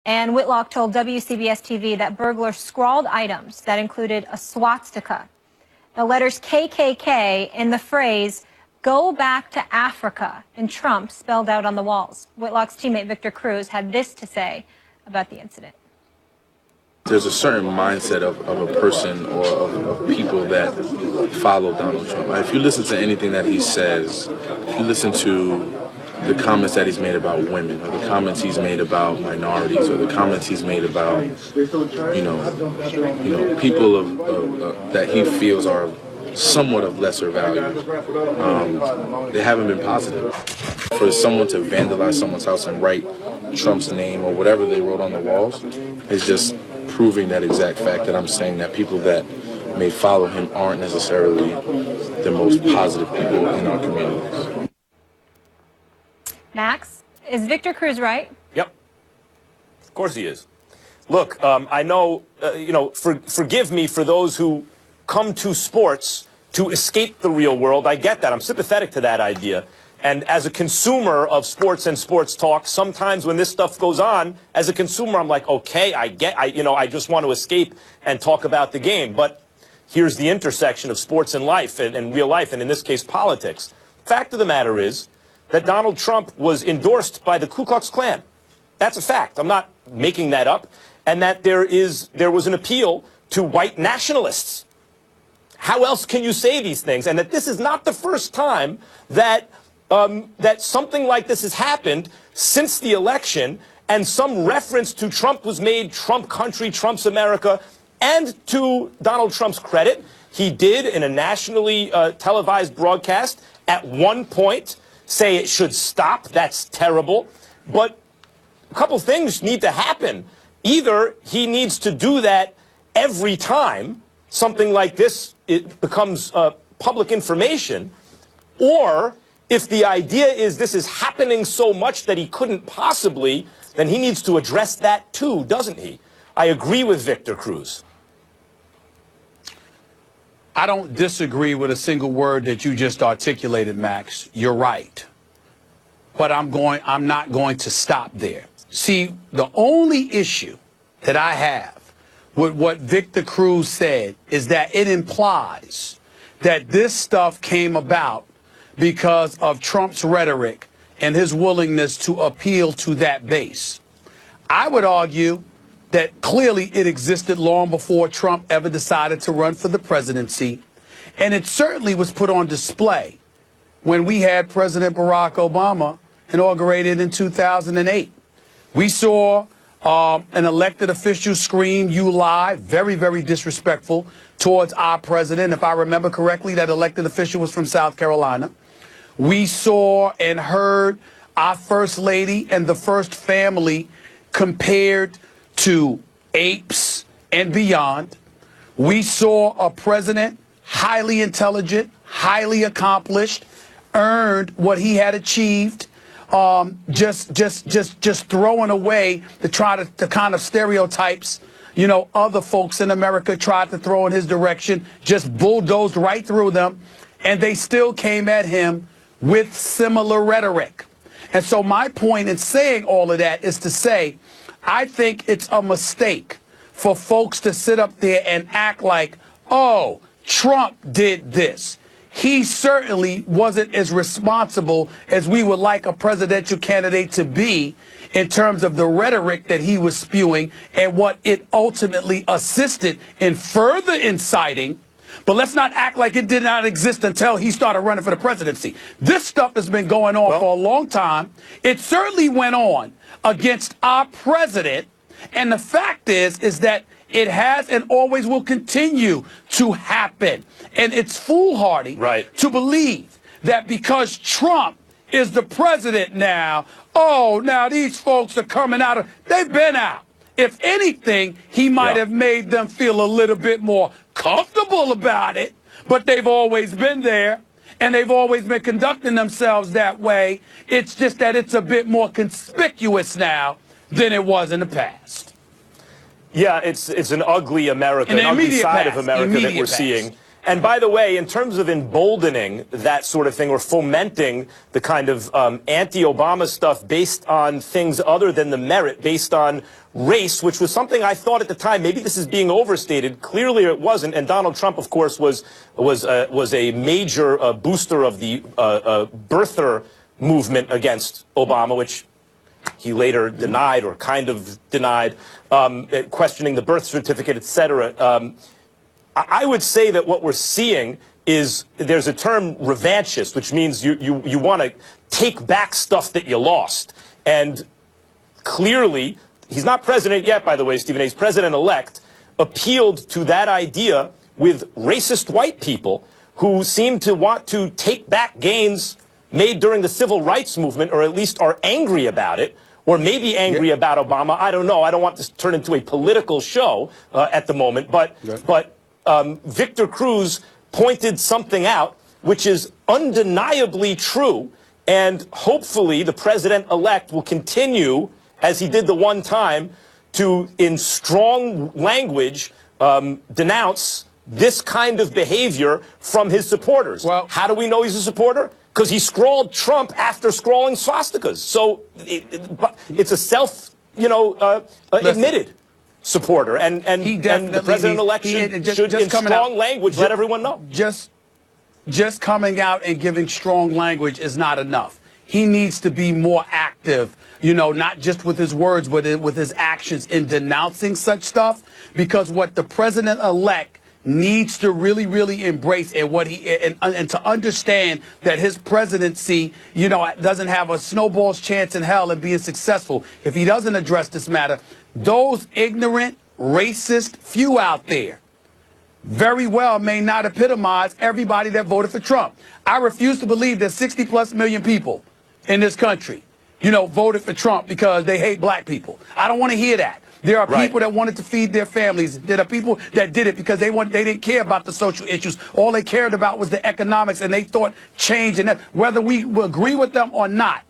And Whitlock told WCBS TV that burglars scrawled items that included a swastika, the letters KKK, and the phrase, "Go back to Africa," in Trump spelled out on the walls. Whitlock's teammate Victor Cruz had this to say about the incident. There's a certain mindset of a person or of people that follow Donald Trump. If you listen to anything that he says, if you listen to the comments that he's made about women, or the comments he's made about minorities, or the comments he's made about, people that he feels are somewhat of lesser value, they haven't been positive. For someone to vandalize someone's house and write Trump's name or whatever they wrote on the walls is just proving that exact fact that I'm saying, that people that may follow him aren't necessarily the most positive people in our communities. Max, is Victor Cruz right? Yep. Of course he is. Look, I know, forgive me for those who come to sports to escape the real world. I get that. I'm sympathetic to that idea. And as a consumer of sports and sports talk, sometimes when this stuff goes on, as a consumer, I'm like, okay, I just want to escape and talk about the game. But here's the intersection of sports and life and real life, and in this case, politics. Fact of the matter is that Donald Trump was endorsed by the Ku Klux Klan. That's a fact. I'm not making that up. And that there was an appeal to white nationalists. How else can you say these things? And that this is not the first time that that something like this has happened since the election, and some reference to Trump was made, Trump country, Trump's America. And to Donald Trump's credit, he did, in a nationally televised broadcast, at one point say it should stop. That's terrible. But a couple things need to happen. Either he needs to do that every time something like this becomes public information, or if the idea is this is happening so much that he couldn't possibly, then he needs to address that too, doesn't he? I agree with Victor Cruz. I don't disagree with a single word that you just articulated, Max. You're right. But I'm not going to stop there. See, the only issue that I have with what Victor Cruz said is that it implies that this stuff came about because of Trump's rhetoric and his willingness to appeal to that base. I would argue that clearly it existed long before Trump ever decided to run for the presidency, and it certainly was put on display when we had President Barack Obama inaugurated in 2008. We saw an elected official scream, "You lie," very, very disrespectful towards our president. If I remember correctly, that elected official was from South Carolina. We saw and heard our First Lady and the First Family compared to apes and beyond. We saw a president highly intelligent, highly accomplished, earned what he had achieved, just throwing away the kind of stereotypes, other folks in America tried to throw in his direction, just bulldozed right through them, and they still came at him with similar rhetoric. And so my point in saying all of that is to say, I think it's a mistake for folks to sit up there and act like, oh, Trump did this. He certainly wasn't as responsible as we would like a presidential candidate to be in terms of the rhetoric that he was spewing and what it ultimately assisted in further inciting. But let's not act like it did not exist until he started running for the presidency. This stuff has been going on for a long time. It certainly went on against our president. And the fact is that it has and always will continue to happen. And it's foolhardy to believe that because Trump is the president now, now these folks are coming out they've been out. If anything, he might have made them feel a little bit more comfortable about it, but they've always been there, and they've always been conducting themselves that way. It's just that it's a bit more conspicuous now than it was in the past. Yeah, it's an ugly America, an ugly side of America that we're seeing. And by the way, in terms of emboldening that sort of thing or fomenting the kind of anti-Obama stuff based on things other than the merit, based on race, which was something I thought at the time, maybe this is being overstated. Clearly it wasn't. And Donald Trump, of course, was a major booster of the birther movement against Obama, which he later denied or kind of denied, questioning the birth certificate, etc. I would say that what we're seeing is there's a term revanchist, which means you want to take back stuff that you lost. And clearly, he's not president yet, by the way, Stephen A. He's president-elect, appealed to that idea with racist white people who seem to want to take back gains made during the civil rights movement, or at least are angry about it, or maybe angry about Obama. I don't know. I don't want this to turn into a political show at the moment. But Victor Cruz pointed something out which is undeniably true, and hopefully the president-elect will continue, as he did the one time, to, in strong language, denounce this kind of behavior from his supporters. Well, how do we know he's a supporter? Because he scrawled Trump after scrawling swastikas. So it's a admitted supporter. And the president-elect should in strong language, let everyone know. Just coming out and giving strong language is not enough. He needs to be more active, not just with his words, but with his actions in denouncing such stuff. Because what the president-elect needs to really, really embrace, and what and to understand that his presidency, doesn't have a snowball's chance in hell of being successful if he doesn't address this matter. Those ignorant, racist few out there very well may not epitomize everybody that voted for Trump. I refuse to believe that 60+ million people in this country, voted for Trump because they hate black people. I don't want to hear that. There are people that wanted to feed their families. There are people that did it because they didn't care about the social issues. All they cared about was the economics, and they thought change, and that, whether we agree with them or not,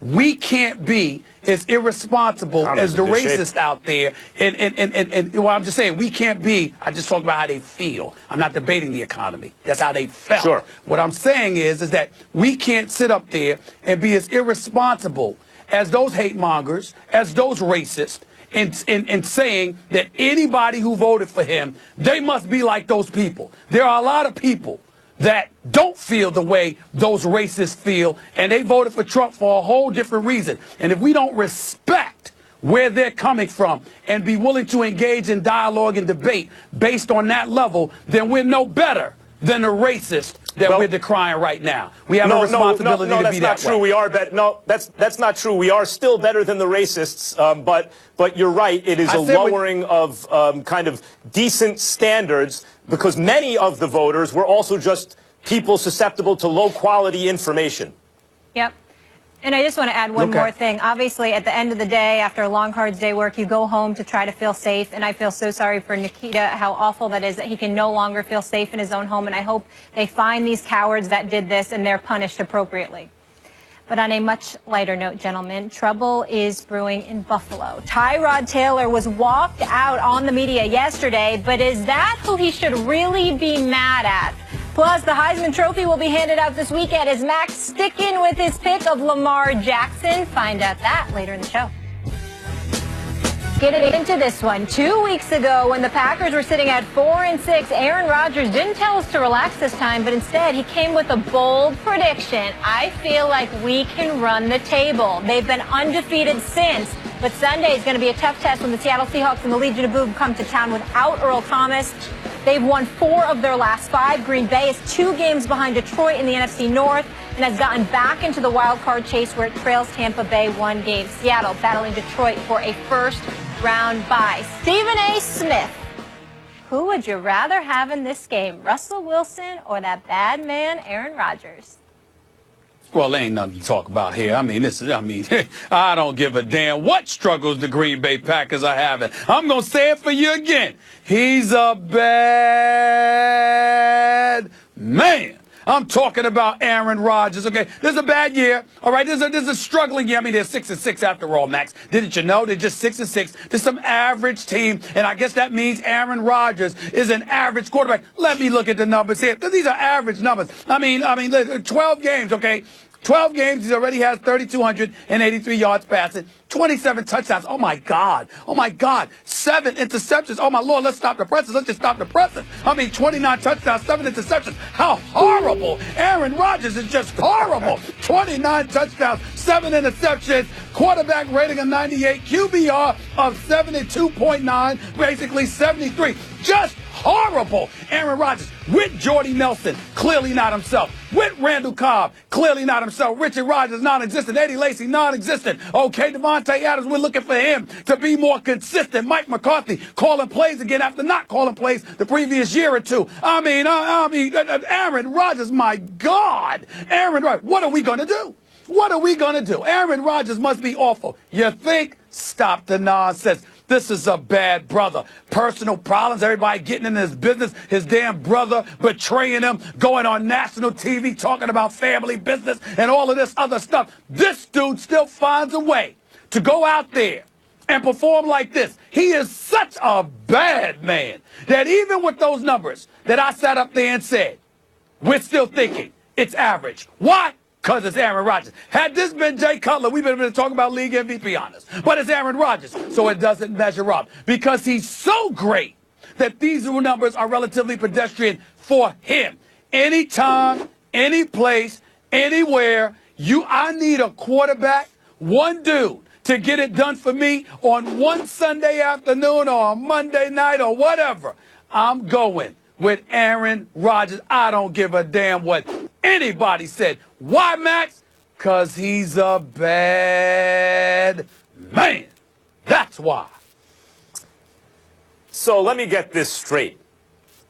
we can't be as irresponsible as the racists out there. And well, I'm just saying, we can't be. I just talked about how they feel. I'm not debating the economy. That's how they felt. Sure. What I'm saying is that we can't sit up there and be as irresponsible as those hate mongers, as those racists, in saying that anybody who voted for him, they must be like those people. There are a lot of people that don't feel the way those racists feel, and they voted for Trump for a whole different reason. And if we don't respect where they're coming from and be willing to engage in dialogue and debate based on that level, then we're no better than the racist that we're decrying right now. We have a responsibility to be that way. We are better. No, that's not true. We are still better than the racists. But you're right. It is a lowering of kind of decent standards, because many of the voters were also just people susceptible to low quality information. Yep. And I just want to add one more thing. Obviously, at the end of the day, after a long, hard day's work, you go home to try to feel safe. And I feel so sorry for Nikita, how awful that is, that he can no longer feel safe in his own home. And I hope they find these cowards that did this and they're punished appropriately. But on a much lighter note, gentlemen, trouble is brewing in Buffalo. Tyrod Taylor was walked out on the media yesterday, but is that who he should really be mad at? Plus, the Heisman Trophy will be handed out this weekend. Is Max sticking with his pick of Lamar Jackson? Find out that later in the show. Getting into this one, 2 weeks ago when the Packers were sitting at 4-6, Aaron Rodgers didn't tell us to relax this time, but instead he came with a bold prediction. I feel like we can run the table. They've been undefeated since, but Sunday is going to be a tough test when the Seattle Seahawks and the Legion of Boom come to town without Earl Thomas. They've won 4 of their last 5. Green Bay is 2 games behind Detroit in the NFC North and has gotten back into the wild card chase where it trails Tampa Bay 1 game. Seattle battling Detroit for a first-round bye. Stephen A. Smith, who would you rather have in this game, Russell Wilson or that bad man Aaron Rodgers? Well, there ain't nothing to talk about here. I don't give a damn what struggles the Green Bay Packers are having. I'm going to say it for you again. He's a bad man. I'm talking about Aaron Rodgers, okay? This is a bad year, all right? This is a struggling year. They're 6-6 after all, Max. Didn't you know? They're just 6-6. They're some average team, and I guess that means Aaron Rodgers is an average quarterback. Let me look at the numbers here. These are average numbers. 12 games, okay? 12 games, he already has 3,283 yards passing, 27 touchdowns. Oh, my God. Oh, my God. 7 interceptions. Oh, my Lord, let's stop the presses. Let's just stop the presses. 29 touchdowns, 7 interceptions. How horrible. Aaron Rodgers is just horrible. 29 touchdowns, 7 interceptions, quarterback rating of 98, QBR of 72.9, basically 73. Just horrible. Aaron Rodgers with Jordy Nelson, clearly not himself. With Randall Cobb, clearly not himself. Richard Rodgers, non-existent. Eddie Lacy, non-existent. Okay, Devontae Adams, we're looking for him to be more consistent. Mike McCarthy calling plays again after not calling plays the previous year or two. Aaron Rodgers, my God. Aaron Rodgers, what are we going to do? What are we going to do? Aaron Rodgers must be awful. You think? Stop the nonsense. This is a bad brother. Personal problems, everybody getting in his business, his damn brother betraying him, going on national TV talking about family business and all of this other stuff. This dude still finds a way to go out there and perform like this. He is such a bad man that even with those numbers that I sat up there and said, we're still thinking it's average. Why? Because it's Aaron Rodgers. Had this been Jay Cutler, we would have been talking about league MVP honors. But it's Aaron Rodgers, so it doesn't measure up. Because he's so great that these numbers are relatively pedestrian for him. Anytime, any place, anywhere, I need a quarterback, one dude, to get it done for me on one Sunday afternoon or a Monday night or whatever. I'm going with Aaron Rodgers. I don't give a damn what anybody said. Why, Max? Because he's a bad man. That's why. So let me get this straight.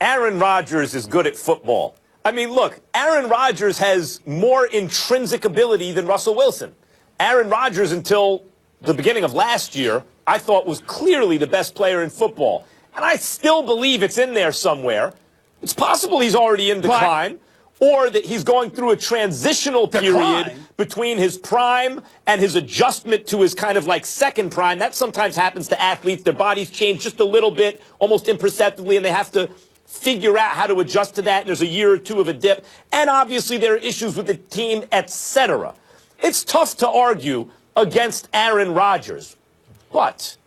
Aaron Rodgers is good at football. I mean, look, Aaron Rodgers has more intrinsic ability than Russell Wilson. Aaron Rodgers, until the beginning of last year, I thought was clearly the best player in football. And I still believe it's in there somewhere. It's possible he's already in decline, or that he's going through a transitional period between his prime and his adjustment to his kind of like second prime. That sometimes happens to athletes. Their bodies change just a little bit, almost imperceptibly, and they have to figure out how to adjust to that. And there's a year or two of a dip. And obviously there are issues with the team, etc. It's tough to argue against Aaron Rodgers. But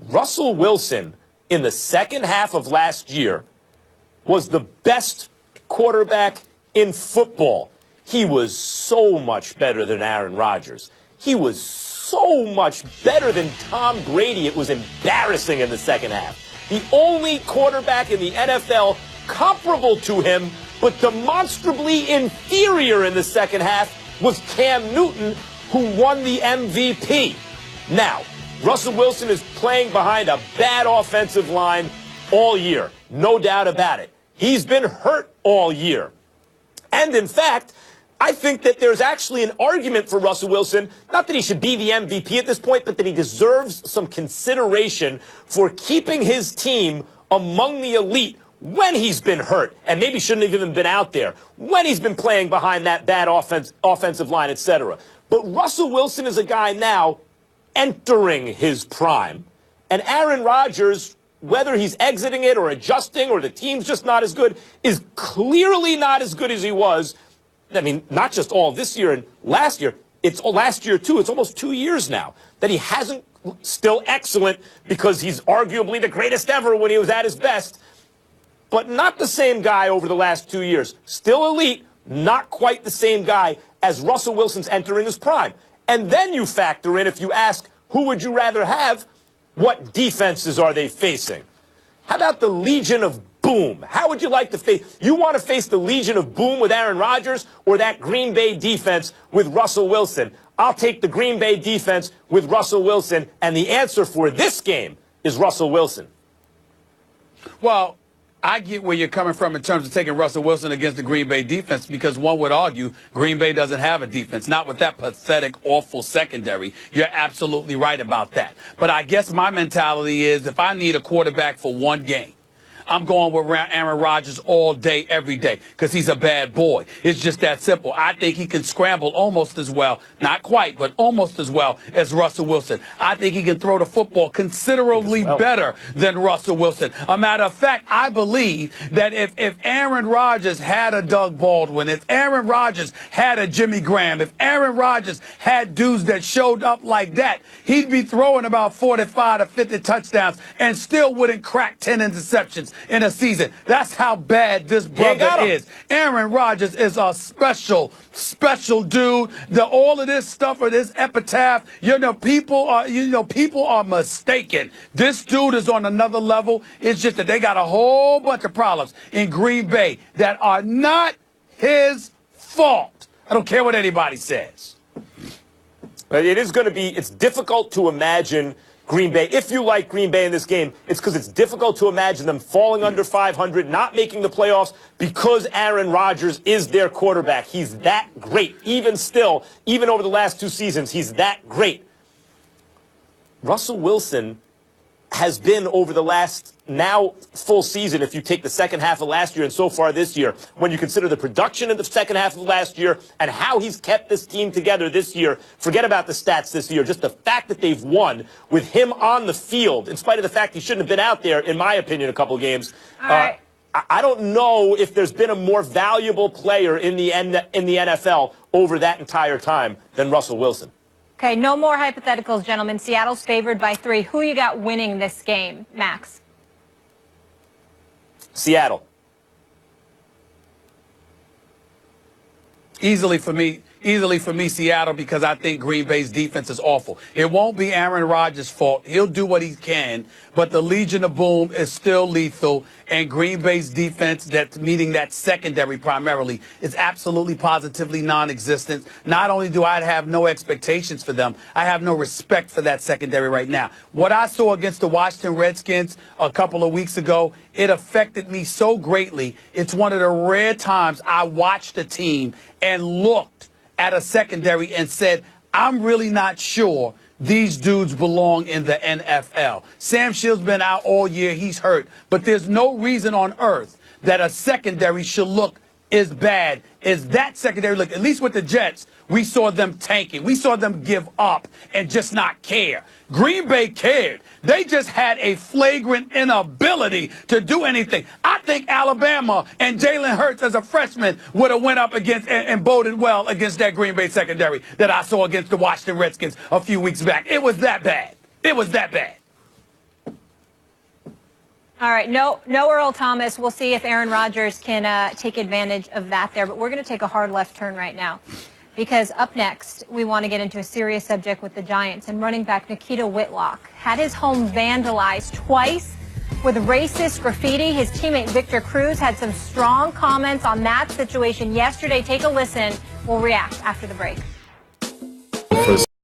Russell Wilson in the second half of last year was the best quarterback in football. He was so much better than Aaron Rodgers. He was so much better than Tom Brady. It was embarrassing in the second half. The only quarterback in the NFL comparable to him, but demonstrably inferior in the second half, was Cam Newton, who won the MVP. Now, Russell Wilson is playing behind a bad offensive line all year. No doubt about it. He's been hurt all year. And in fact, I think that there's actually an argument for Russell Wilson, not that he should be the MVP at this point, but that he deserves some consideration for keeping his team among the elite when he's been hurt, and maybe shouldn't have even been out there, when he's been playing behind that bad offensive line, etc. But Russell Wilson is a guy now entering his prime, and Aaron Rodgers, whether he's exiting it or adjusting or the team's just not as good, is clearly not as good as he was. I mean, not just all this year and last year. It's last year, too. It's almost 2 years now that he hasn't still excellent because he's arguably the greatest ever when he was at his best, but not the same guy over the last 2 years. Still elite, not quite the same guy as Russell Wilson's entering his prime. And then you factor in, if you ask, who would you rather have, what defenses are they facing? How about the Legion of Boom? How would you like to face? You want to face the Legion of Boom with Aaron Rodgers or that Green Bay defense with Russell Wilson? I'll take the Green Bay defense with Russell Wilson, and the answer for this game is Russell Wilson. Well, I get where you're coming from in terms of taking Russell Wilson against the Green Bay defense, because one would argue Green Bay doesn't have a defense, not with that pathetic, awful secondary. You're absolutely right about that. But I guess my mentality is if I need a quarterback for one game, I'm going with Aaron Rodgers all day, every day, because he's a bad boy. It's just that simple. I think he can scramble almost as well, not quite, but almost as well as Russell Wilson. I think he can throw the football considerably better than Russell Wilson. A matter of fact, I believe that if Aaron Rodgers had a Doug Baldwin, if Aaron Rodgers had a Jimmy Graham, if Aaron Rodgers had dudes that showed up like that, he'd be throwing about 45 to 50 touchdowns and still wouldn't crack 10 interceptions in a season. That's how bad this brother is. Aaron Rodgers is a special dude. All of this stuff or this epitaph, people are mistaken. This dude is on another level. It's just that they got a whole bunch of problems in Green Bay that are not his fault. I don't care what anybody says. But it's difficult to imagine Green Bay. If you like Green Bay in this game, it's because it's difficult to imagine them falling under 500, not making the playoffs because Aaron Rodgers is their quarterback. He's that great. Even still, even over the last 2 seasons, he's that great. Russell Wilson has been over the last now full season, if you take the second half of last year and so far this year, when you consider the production in the second half of last year and how he's kept this team together this year, forget about the stats this year, just the fact that they've won with him on the field, in spite of the fact he shouldn't have been out there, in my opinion, a couple of games. I don't know if there's been a more valuable player in the NFL over that entire time than Russell Wilson. Okay, no more hypotheticals, gentlemen. Seattle's favored by 3. Who you got winning this game, Max? Seattle. Easily for me, Seattle, because I think Green Bay's defense is awful. It won't be Aaron Rodgers' fault. He'll do what he can, but the Legion of Boom is still lethal, and Green Bay's defense, meaning that secondary primarily, is absolutely positively non-existent. Not only do I have no expectations for them, I have no respect for that secondary right now. What I saw against the Washington Redskins a couple of weeks ago, it affected me so greatly. It's one of the rare times I watched a team and looked at a secondary and said, I'm really not sure these dudes belong in the NFL. Sam Shields been out all year. He's hurt. But there's no reason on earth that a secondary should look as bad as that secondary look. At least with the Jets, we saw them tanking. We saw them give up and just not care. Green Bay cared. They just had a flagrant inability to do anything. I think Alabama and Jalen Hurts as a freshman would have went up against and boded well against that Green Bay secondary that I saw against the Washington Redskins a few weeks back. It was that bad. It was that bad. All right, no Earl Thomas. We'll see if Aaron Rodgers can take advantage of that there. But we're going to take a hard left turn right now, because up next, we want to get into a serious subject with the Giants. And running back Nikita Whitlock had his home vandalized twice with racist graffiti. His teammate Victor Cruz had some strong comments on that situation yesterday. Take a listen. We'll react after the break.